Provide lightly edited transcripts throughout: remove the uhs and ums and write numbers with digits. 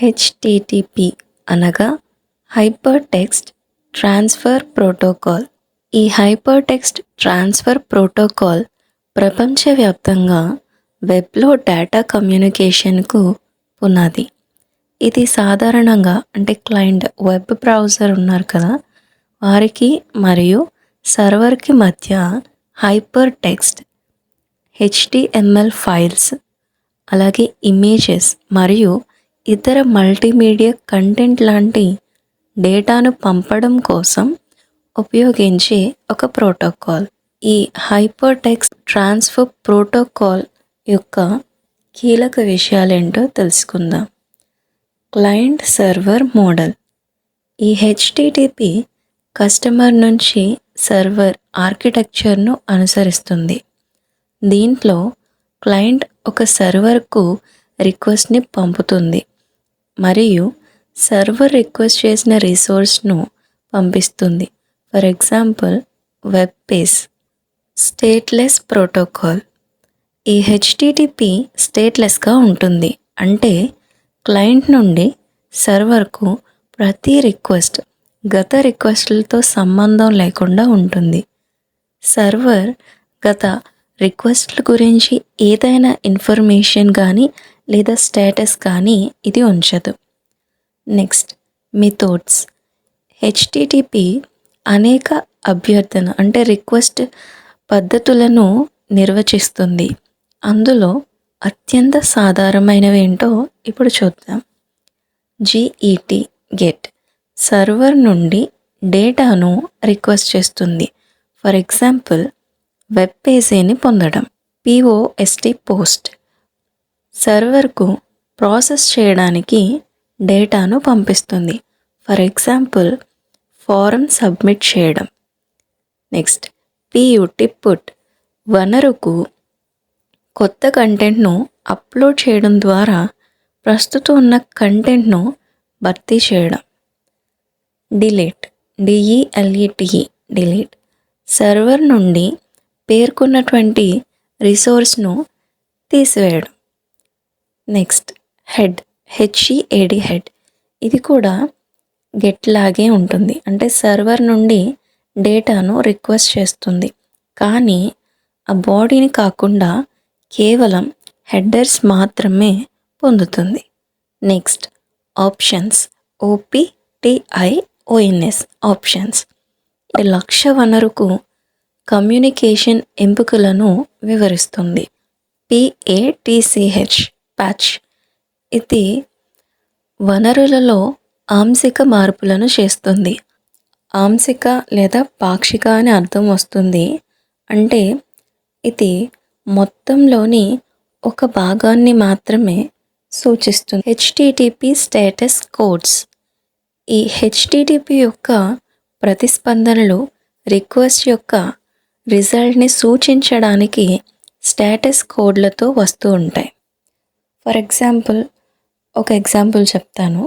HTTP అనగా hyper text transfer protocol. ఈ hyper text transfer protocol ప్రపంచవ్యాప్తంగా వెబ్లో డేటా కమ్యూనికేషన్కు పునాది. ఇది సాధారణంగా క్లయింట్ వెబ్ బ్రౌజర్ ఉన్నారు కదా, వారికి మరియు సర్వర్కి మధ్య హైపర్ టెక్స్ట్ హెచ్టిఎంఎల్ ఫైల్స్, అలాగే ఇమేజెస్ మరియు ఇతర మల్టీమీడియా కంటెంట్ లాంటి డేటాను పంపడం కోసం ఉపయోగించే ఒక ప్రోటోకాల్. ఈ హైపర్ టెక్స్ట్ ట్రాన్స్ఫర్ ప్రోటోకాల్ యొక్క కీలక విషయాలేంటో తెలుసుకుందాం. Client server model. ఈ హెచ్టిటిపి కస్టమర్ నుంచి సర్వర్ ఆర్కిటెక్చర్ను అనుసరిస్తుంది. దీంట్లో క్లయింట్ ఒక సర్వర్కు రిక్వెస్ట్ని పంపుతుంది మరియు సర్వర్ రిక్వెస్ట్ చేసిన రిసోర్స్ను పంపిస్తుంది. For example web page. Stateless protocol. ఈ హెచ్టిటిపి స్టేట్లెస్గా ఉంటుంది, అంటే క్లయింట్ నుండి సర్వర్కు ప్రతి రిక్వెస్ట్ గత రిక్వెస్ట్లతో సంబంధం లేకుండా ఉంటుంది. సర్వర్ గత రిక్వెస్ట్ల గురించి ఏదైనా ఇన్ఫర్మేషన్ కానీ లేదా స్టేటస్ కానీ ఇది ఉంచదు. Next methods. హెచ్టిటిపి అనేక అభ్యర్థన రిక్వెస్ట్ పద్ధతులను నిర్వచిస్తుంది. అందులో అత్యంత సాధారణమైనవి ఏంటో ఇప్పుడు చూద్దాం. GET గెట్ సర్వర్ నుండి డేటాను రిక్వెస్ట్ చేస్తుంది. ఫర్ ఎగ్జాంపుల్ వెబ్ పేజీని పొందడం. POST పోస్ట్ సర్వర్కు ప్రాసెస్ చేయడానికి డేటాను పంపిస్తుంది. ఫర్ ఎగ్జాంపుల్ ఫారం సబ్మిట్ చేయడం. నెక్స్ట్ PUT పుట్ వనరుకు కొత్త కంటెంట్ను అప్లోడ్ చేయడం ద్వారా ప్రస్తుతం ఉన్న కంటెంట్ను భర్తీ చేయడం. డిలీట్ DELETE డిలీట్ సర్వర్ నుండి పేర్కొన్నటువంటి రిసోర్స్ను తీసివేయడం. నెక్స్ట్ హెడ్ HEAD హెడ్ ఇది కూడా గెట్ లాగే ఉంటుంది, సర్వర్ నుండి డేటాను రిక్వెస్ట్ చేస్తుంది, కానీ ఆ బాడీని కాకుండా కేవలం హెడర్స్ మాత్రమే పొందుతుంది. నెక్స్ట్ ఆప్షన్స్ OPTIONS ఆప్షన్స్ ఇది లక్ష్య వనరుకు కమ్యూనికేషన్ ఎంపికలను వివరిస్తుంది. PATCH ప్యాచ్ ఇది వనరులలో ఆంశిక మార్పులను చేస్తుంది. ఆంశిక లేదా పాక్షిక అని అర్థం వస్తుంది, అంటే ఇది మొత్తంలోని ఒక భాగాన్ని మాత్రమే సూచిస్తుంది. HTTP status codes. ఈ హెచ్టిటిపి యొక్క ప్రతిస్పందనలు రిక్వెస్ట్ యొక్క రిజల్ట్ని సూచించడానికి స్టేటస్ కోడ్లతో వస్తూ ఉంటాయి. ఫర్ ఎగ్జాంపుల్ ఒక ఎగ్జాంపుల్ చెప్తాను.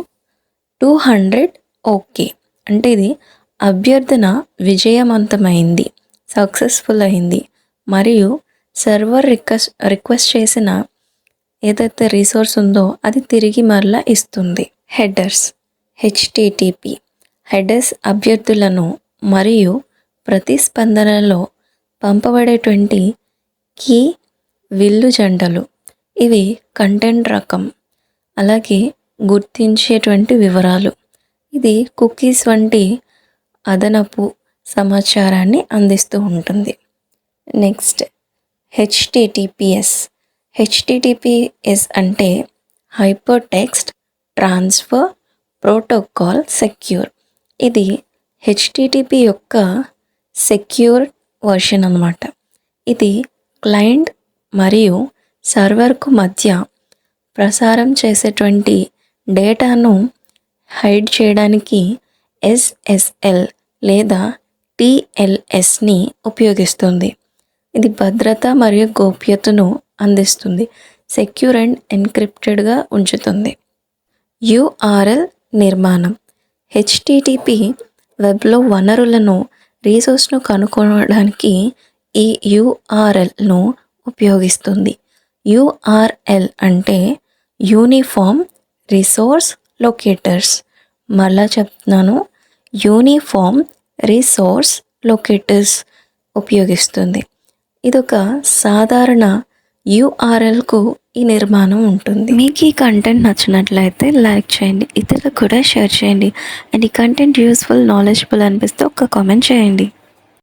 200 ఓకే ఇది అభ్యర్థన విజయవంతమైంది, సక్సెస్ఫుల్ అయింది మరియు సర్వర్ రిక్వెస్ట్ చేసిన ఏదైతే రిసోర్స్ ఉందో అది తిరిగి మరలా ఇస్తుంది. హెడర్స్. హెచ్టిటిపి హెడర్స్ అభ్యర్థులను మరియు ప్రతిస్పందనలో పంపబడేటువంటి కీ విల్లు జంటలు. ఇవి కంటెంట్ రకం, అలాగే గుర్తించేటువంటి వివరాలు. ఇది కుకీస్ వంటి అదనపు సమాచారాన్ని అందిస్తూ ఉంటుంది. నెక్స్ట్ హెచ్టిటిపిఎస్ అంటే hyper text transfer protocol secure. ఇది హెచ్టిటిపి యొక్క సెక్యూర్ వర్షన్ అన్నమాట. ఇది క్లయింట్ మరియు సర్వర్కు మధ్య ప్రసారం చేసేటువంటి డేటాను హైడ్ చేయడానికి SSL లేదా TLSని ఉపయోగిస్తుంది. ఇది భద్రత మరియు గోప్యతను అందిస్తుంది, సెక్యూర్ అండ్ ఎన్క్రిప్టెడ్గా ఉంచుతుంది. URL నిర్మాణం. హెచ్టిటిపి వెబ్లో వనరులను రిసోర్స్ను కనుగొనడానికి ఈ URLను ఉపయోగిస్తుంది. URL అంటే యూనిఫామ్ రిసోర్స్ లొకేటర్స్. మళ్ళా చెప్తున్నాను, యూనిఫామ్ రిసోర్స్ లొకేటర్స్ ఉపయోగిస్తుంది. ఇదొక సాధారణ యూఆర్ఎల్కు ఈ నిర్మాణం ఉంటుంది. మీకు ఈ కంటెంట్ నచ్చినట్లయితే లైక్ చేయండి, ఇతరులకు కూడా షేర్ చేయండి. అండ్ ఈ కంటెంట్ యూస్ఫుల్ నాలెడ్జబుల్ అనిపిస్తే ఒక కామెంట్ చేయండి.